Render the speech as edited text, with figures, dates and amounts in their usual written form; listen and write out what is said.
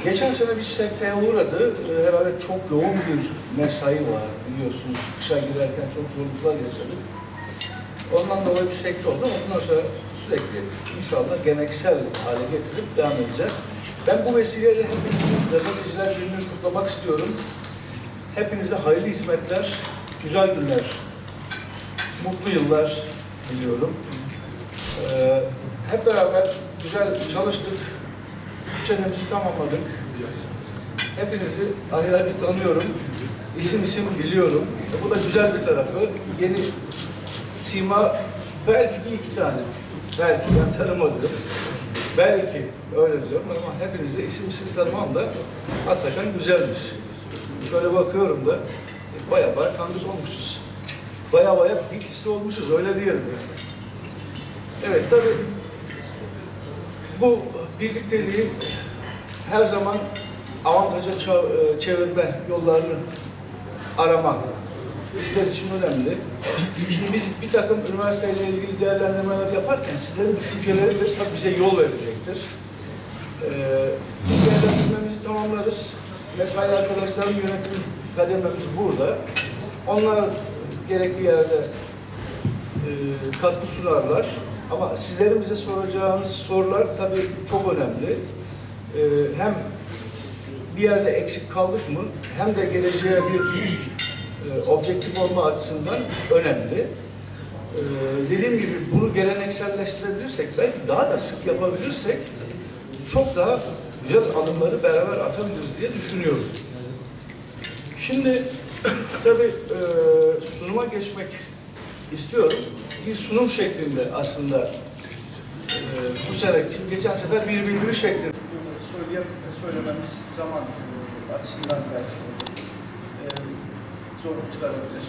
Geçen sene bir sekteye uğradı. Herhalde çok yoğun bir mesai var biliyorsunuz. Kışa girerken çok zorluklar yaşadık. Ondan dolayı bir sekte oldu ama bundan sonra sürekli inşallah geleneksel hale getirip devam edeceğiz. Ben bu vesileyle hepinizin Gazeteciler Günü'nü kutlamak istiyorum. Hepinize hayırlı hizmetler, güzel günler, mutlu yıllar diliyorum. Hep beraber güzel çalıştık. 3 senemizi tamamladık. Hepinizi ayrı ayrı tanıyorum. İsim biliyorum. Bu da güzel bir tarafı. Yeni sima belki bir iki tane. Belki ben tanımadım. Belki öyle diyorum ama hepinizi isim tanımam da hakikaten güzelmiş. Şöyle bakıyorum da baya kandık olmuşuz. Baya bir olmuşuz öyle diyelim. Evet tabii bu birlikteliği her zaman avantaja çevirme yollarını aramak sizler için önemli. Şimdi biz bir takım üniversiteyle ilgili değerlendirmeler yaparken sizlerin düşünceleri de tabii bize yol verecektir. Değerlendirmemizi tamamlarız. Mesai arkadaşların yönetim kadememiz burada. Onlar gerekli yerde katkı sunarlar. Ama sizlerin bize soracağınız sorular tabii çok önemli. Hem bir yerde eksik kaldık mı hem de geleceğe bir objektif olma açısından önemli. Dediğim gibi bunu gelenekselleştirebilirsek, belki daha da sık yapabilirsek çok daha güzel adımları beraber atabiliriz diye düşünüyorum. Şimdi tabii sunuma geçmek istiyorum. Bir sunum şeklinde aslında bu sene, geçen sefer bir bildiri şeklinde söylememiz zaman açısından belki zorluk çıkarabilir.